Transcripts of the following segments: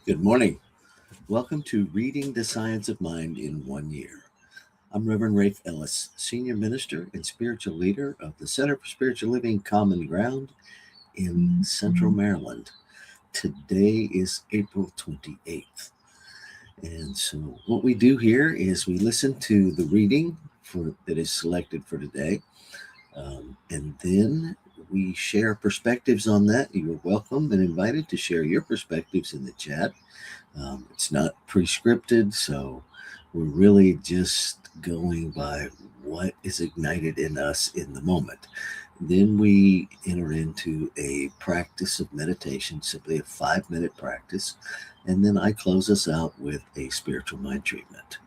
Good morning. Welcome to Reading the Science of Mind in 1 Year. I'm Reverend Rafe Ellis, Senior Minister and Spiritual Leader of the Center for Spiritual Living Common Ground in Central Maryland. Today is April 28th. And so what we do here is we listen to the reading that is selected for today. And then we share perspectives on that. You're welcome and invited to share your perspectives in the chat. It's not prescripted, so we're really just going by what is ignited in us in the moment. Then we enter into a practice of meditation, simply a 5-minute practice, and then I close us out with a spiritual mind treatment.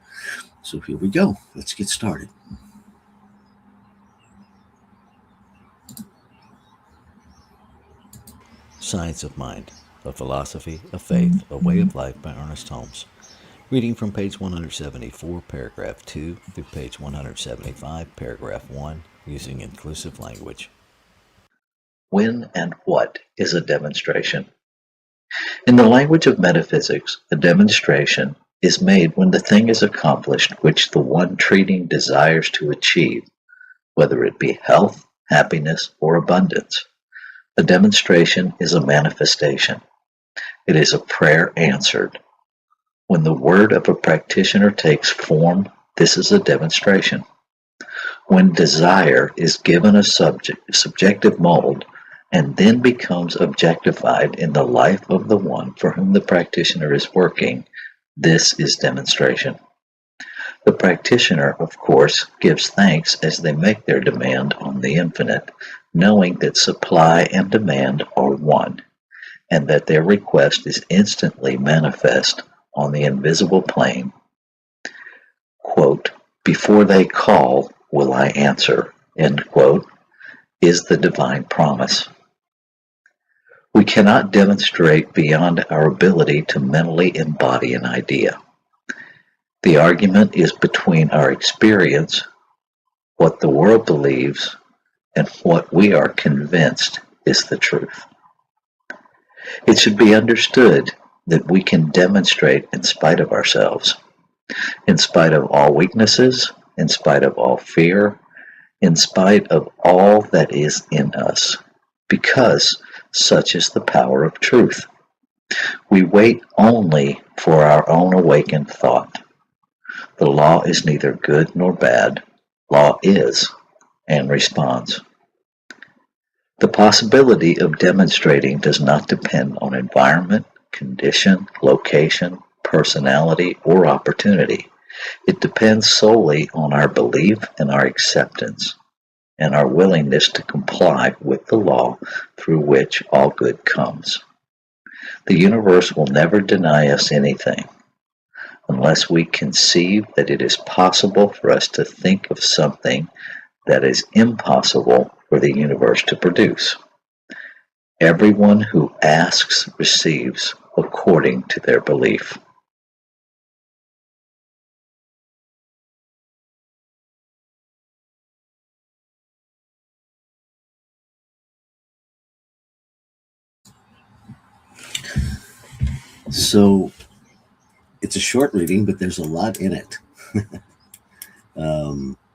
So here we go. Let's get started. Science of Mind, A Philosophy, a Faith, a Way of Life by Ernest Holmes. Reading from page 174, paragraph 2 through page 175, paragraph 1, using inclusive language. When and what is a demonstration? In the language of metaphysics, a demonstration is made when the thing is accomplished which the one treating desires to achieve, whether it be health, happiness, or abundance. A demonstration is a manifestation. It is a prayer answered. When the word of a practitioner takes form, this is a demonstration. When desire is given a subjective mold and then becomes objectified in the life of the one for whom the practitioner is working, this is demonstration. The practitioner, of course, gives thanks as they make their demand on the infinite, knowing that supply and demand are one, and that their request is instantly manifest on the invisible plane. Quote, "Before they call, will I answer," end quote, is the divine promise. We cannot demonstrate beyond our ability to mentally embody an idea. The argument is between our experience, what the world believes, and what we are convinced is the truth. It should be understood that we can demonstrate in spite of ourselves, in spite of all weaknesses, in spite of all fear, in spite of all that is in us, because such is the power of truth. We wait only for our own awakened thought. The law is neither good nor bad. Law is and responds. The possibility of demonstrating does not depend on environment, condition, location, personality, or opportunity. It depends solely on our belief and our acceptance, and our willingness to comply with the law through which all good comes. The universe will never deny us anything, unless we conceive that it is possible for us to think of something that is impossible for the universe to produce. Everyone who asks receives according to their belief. So it's a short reading, but there's a lot in it.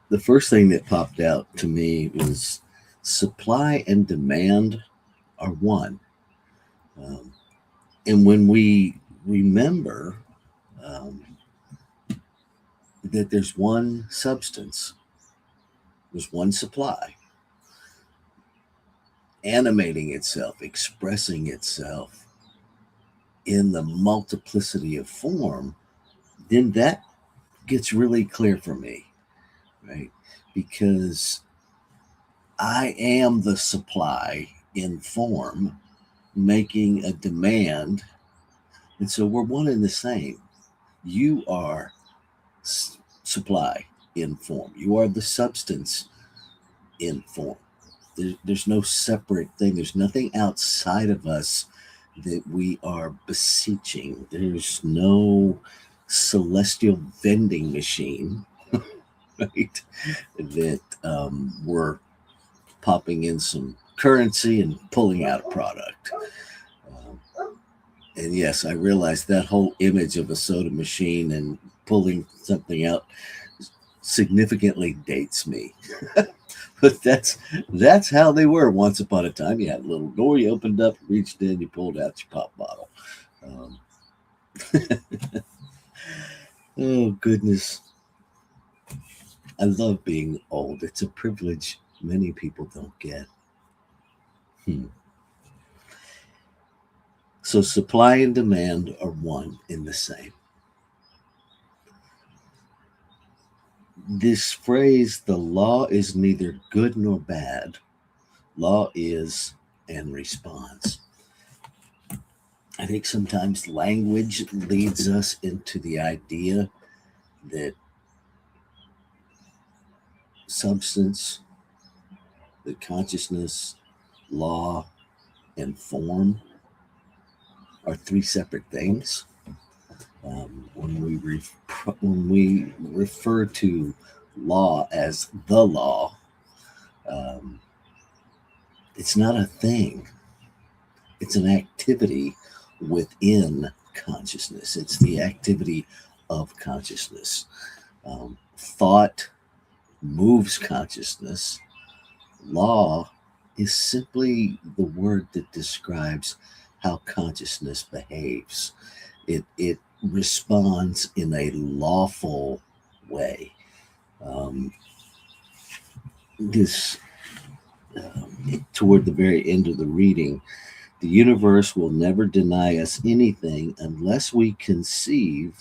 The first thing that popped out to me was supply and demand are one. And when we remember that there's one substance, there's one supply, animating itself, expressing itself in the multiplicity of form, then that gets really clear for me, right? Because I am the supply in form, making a demand. And so we're one and the same. You are supply in form. You are the substance in form. There's no separate thing. There's nothing outside of us that we are beseeching. There's no celestial vending machine, right? That we're popping in some currency and pulling out a product. And yes, I realize that whole image of a soda machine and pulling something out significantly dates me. But that's how they were once upon a time. You had a little door, you opened up, reached in, you pulled out your pop bottle. Um, oh goodness, I love being old. It's a privilege many people don't get. Hmm. So supply and demand are one in the same. This phrase, the law is neither good nor bad, law is and responds. I think sometimes language leads us into the idea that substance, that consciousness, law, and form are three separate things. When we refer to law as the law, um, it's not a thing. It's an activity within consciousness. It's the activity of consciousness. Thought moves consciousness. Law is simply the word that describes how consciousness behaves. It responds in a lawful way. Um, this Toward the very end of the reading, the universe will never deny us anything unless we conceive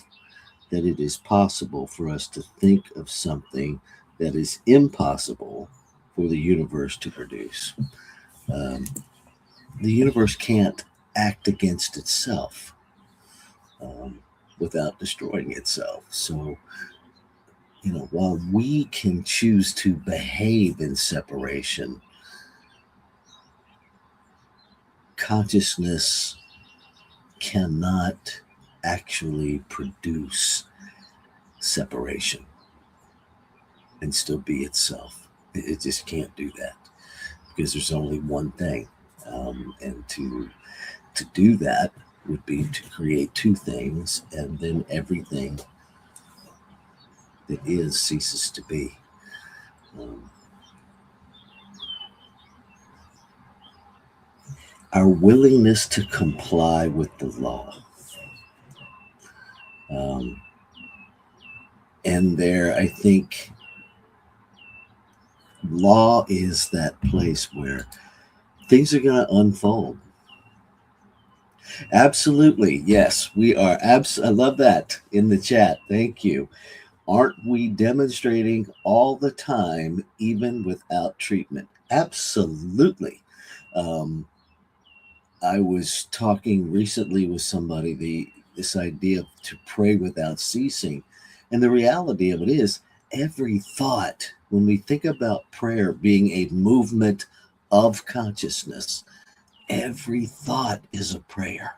that it is possible for us to think of something that is impossible for the universe to produce. Um, the universe can't act against itself um, without destroying itself. So, while we can choose to behave in separation, consciousness cannot actually produce separation and still be itself. It just can't do that because there's only one thing. And to do that would be to create two things, and then everything that is ceases to be. Um, our willingness to comply with the law. Um, and there, I think law is that place where things are going to unfold. Absolutely. Yes, we are. I love that in the chat. Thank you. Aren't we demonstrating all the time, even without treatment? Absolutely. Um, I was talking recently with somebody this idea to pray without ceasing, and the reality of it is every thought. When we think about prayer being a movement of consciousness, every thought is a prayer.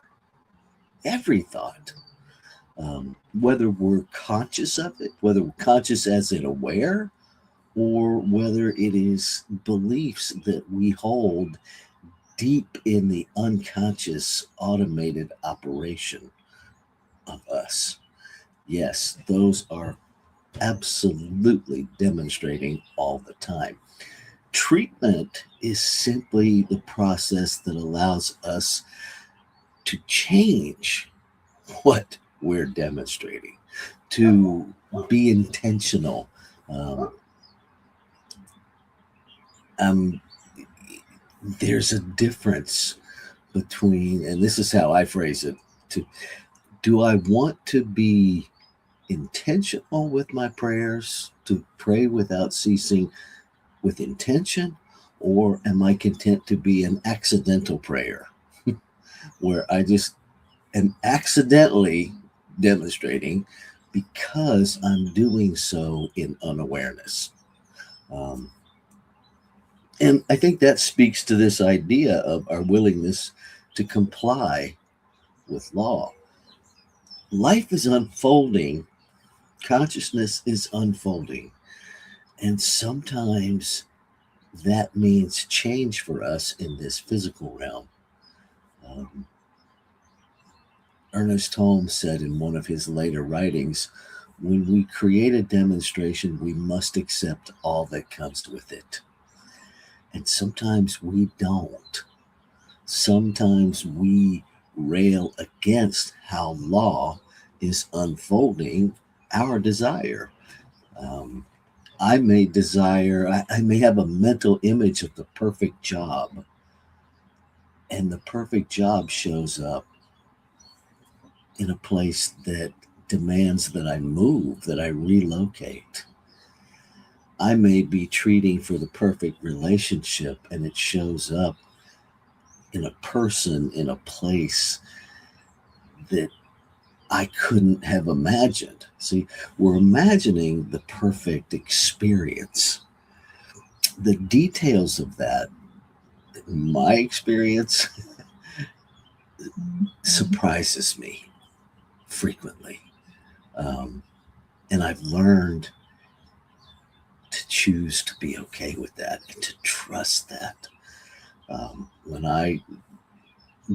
Every thought. Whether we're conscious of it, whether we're conscious as in aware, or whether it is beliefs that we hold deep in the unconscious automated operation of us. Yes, those are absolutely demonstrating all the time. Treatment is simply the process that allows us to change what we're demonstrating, to be intentional. Um, um, there's a difference between, and this is how I phrase it, to do I want to be intentional with my prayers, to pray without ceasing with intention, or am I content to be an accidental prayer where I just am accidentally demonstrating because I'm doing so in unawareness? Um, and I think that speaks to this idea of our willingness to comply with law. Life is unfolding, consciousness is unfolding, and sometimes that means change for us in this physical realm. Um, Ernest Holmes said in one of his later writings, when we create a demonstration, we must accept all that comes with it. And sometimes we don't. Sometimes we rail against how law is unfolding our desire. Um, I may have a mental image of the perfect job, and the perfect job shows up in a place that demands that I move, that I relocate. I may be treating for the perfect relationship, and it shows up in a person, in a place that I couldn't have imagined. See, we're imagining the perfect experience. The details of that, my experience, surprises me frequently. Um, and I've learned to choose to be okay with that and to trust that. When I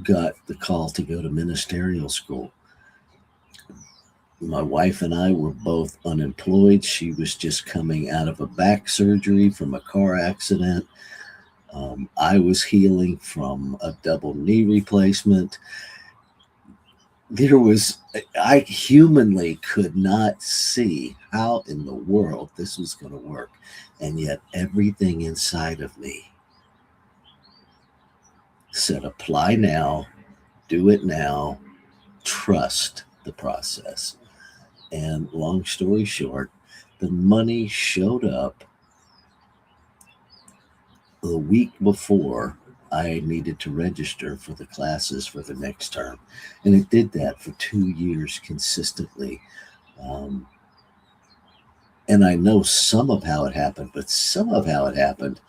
got the call to go to ministerial school, my wife and I were both unemployed. She was just coming out of a back surgery from a car accident. I was healing from a double knee replacement. I humanly could not see how in the world this was going to work. And yet everything inside of me said, apply now, do it now, trust the process. And long story short, the money showed up the week before I needed to register for the classes for the next term. And it did that for 2 years consistently. Um, and I know some of how it happened, but some of how it happened,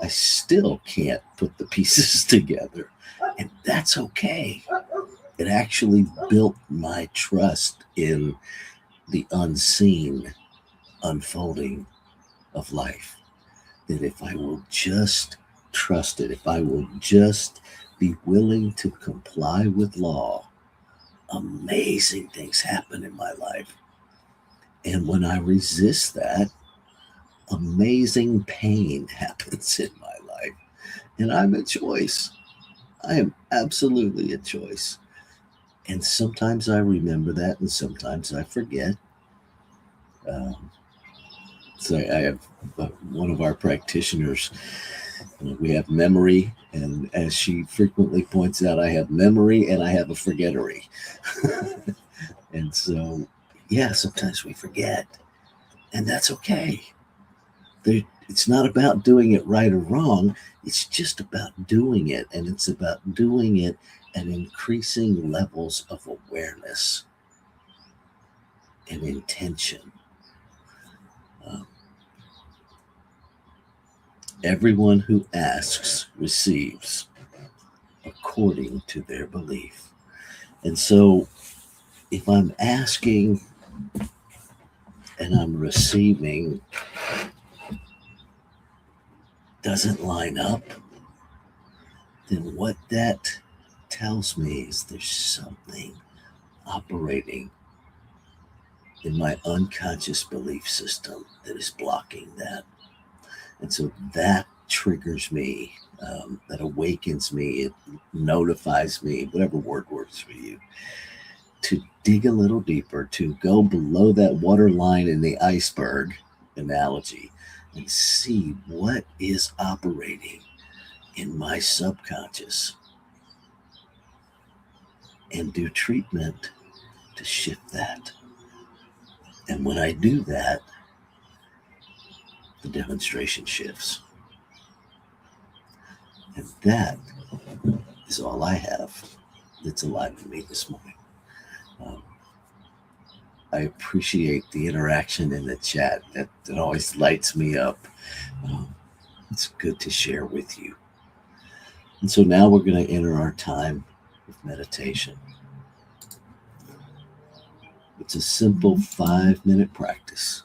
I still can't put the pieces together. And that's okay. It actually built my trust in the unseen unfolding of life. That if I will just trust it, if I will just be willing to comply with law, amazing things happen in my life. And when I resist that, amazing pain happens in my life. And I'm a choice. I am absolutely a choice. And sometimes I remember that, and sometimes I forget. Um, so I have one of our practitioners. We have memory, and as she frequently points out, I have memory and I have a forgettery. And so, yeah, sometimes we forget, and that's okay. It's not about doing it right or wrong. It's just about doing it, and it's about doing it at increasing levels of awareness and intention. Um, Everyone who asks receives according to their belief. And so, if I'm asking and I'm receiving doesn't line up, then what that tells me is there's something operating in my unconscious belief system that is blocking that. And so that triggers me, that awakens me, it notifies me, whatever word works for you, to dig a little deeper, to go below that water line in the iceberg analogy and see what is operating in my subconscious and do treatment to shift that. And when I do that, the demonstration shifts. And that is all I have that's alive in me this morning. Um, I appreciate the interaction in the chat. That always lights me up. It's good to share with you. And so now we're going to enter our time of meditation. It's a simple 5-minute practice.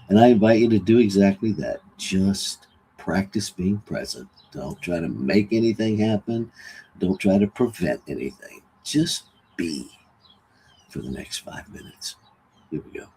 And I invite you to do exactly that. Just practice being present. Don't try to make anything happen. Don't try to prevent anything. Just be for the next 5 minutes. Here we go.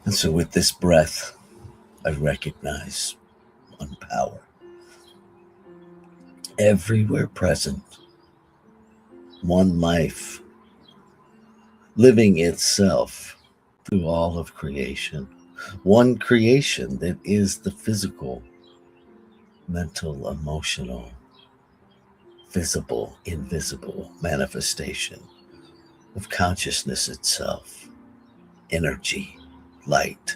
And so with this breath, I recognize one power everywhere present, one life living itself through all of creation, one creation that is the physical, mental, emotional, visible, invisible manifestation of consciousness itself, energy, light,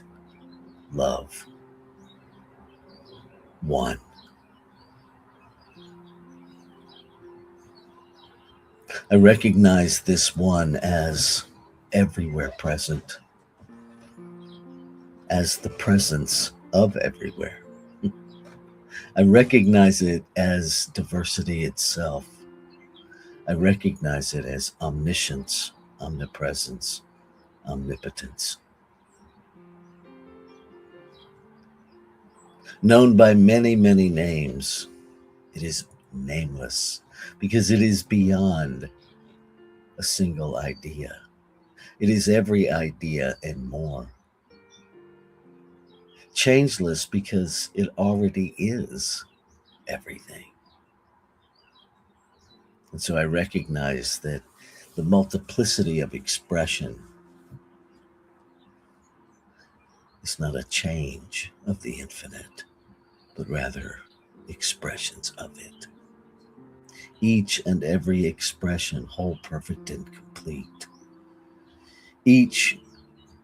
love, one. I recognize this one as everywhere present, as the presence of everywhere. I recognize it as diversity itself. I recognize it as omniscience, omnipresence, omnipotence. Known by many, many names, it is nameless because it is beyond a single idea. It is every idea and more. Changeless because it already is everything. And so I recognize that the multiplicity of expression is not a change of the infinite, but rather expressions of it. Each and every expression whole, perfect, and complete. Each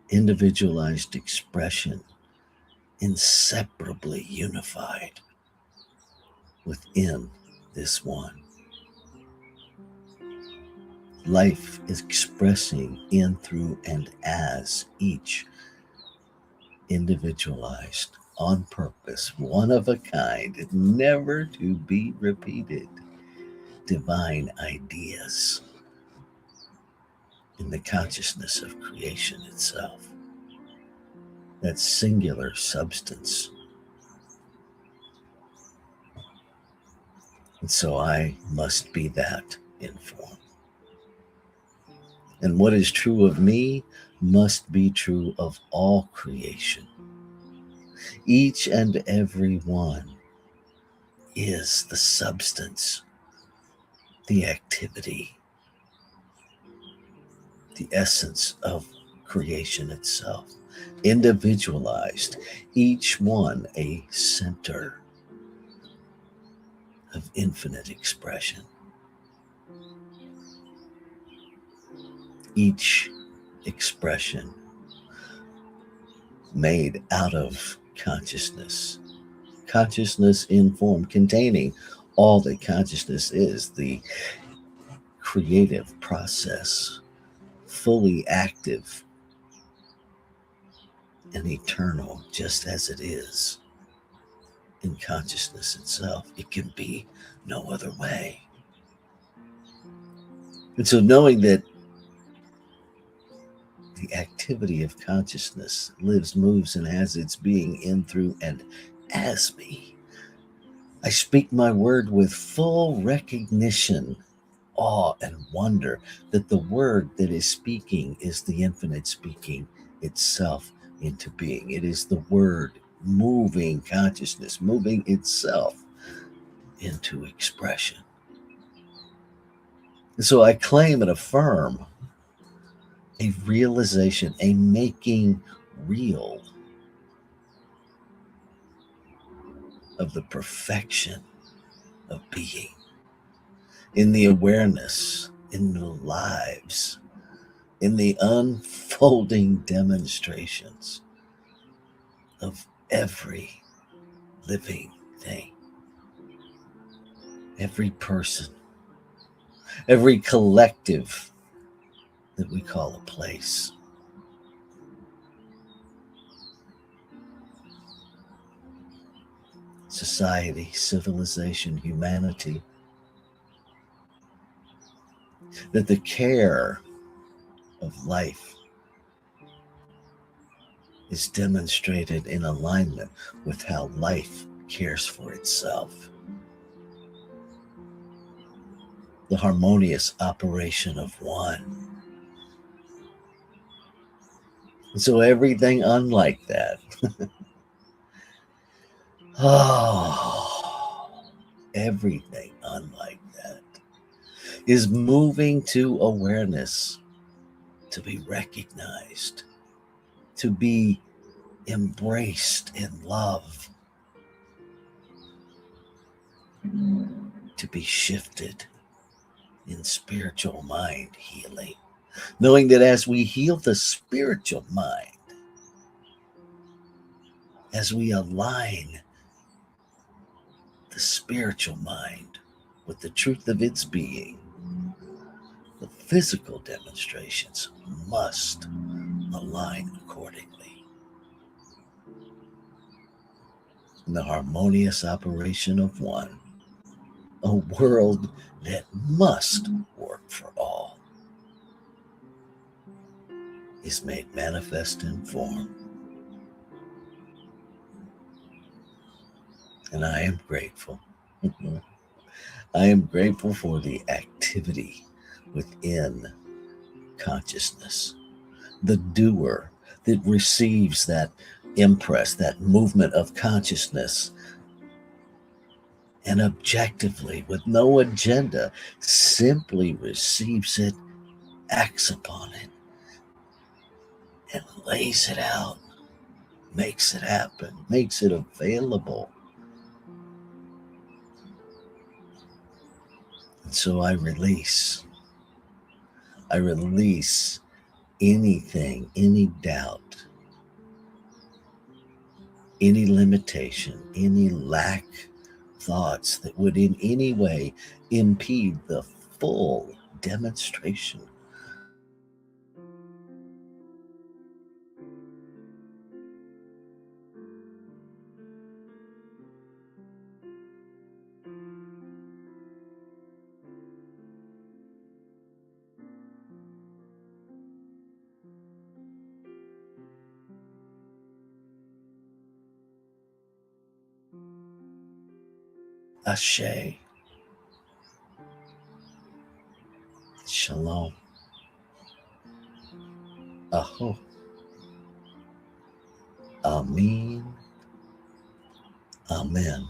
individualized expression inseparably unified within this one. Life is expressing in, through, and as each individualized, on purpose, one of a kind, never to be repeated, divine ideas in the consciousness of creation itself. That singular substance. And so I must be that in form. And what is true of me must be true of all creation. Each and every one is the substance, the activity, the essence of creation itself, individualized, each one a center of infinite expression. Each expression made out of consciousness, consciousness in form, containing all that consciousness is, the creative process, fully active and eternal, just as it is in consciousness itself. It can be no other way. And so knowing that the activity of consciousness lives, moves, and has its being in, through, and as me, I speak my word with full recognition, awe, and wonder that the word that is speaking is the infinite speaking itself into being. It is the word moving consciousness, moving itself into expression. And so I claim and affirm a realization, a making real of the perfection of being in the awareness, in the lives, in the unfolding demonstrations of every living thing, every person, every collective that we call a place. Society, civilization, humanity, that the care of life is demonstrated in alignment with how life cares for itself. The harmonious operation of one. So everything unlike that, oh, everything unlike that is moving to awareness, to be recognized, to be embraced in love, to be shifted in spiritual mind healing. Knowing that as we heal the spiritual mind, as we align the spiritual mind with the truth of its being, the physical demonstrations must align accordingly. In the harmonious operation of one, a world that must work for all is made manifest in form. And I am grateful. I am grateful for the activity within consciousness, the doer that receives that impress, that movement of consciousness, and objectively, with no agenda, simply receives it, acts upon it, and lays it out, makes it happen, makes it available. And so I release anything, any doubt, any limitation, any lack thoughts that would in any way impede the full demonstration. Ashe. Shalom. Aho. Amen. Amen.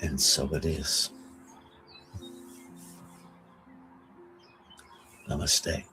And so it is. Namaste.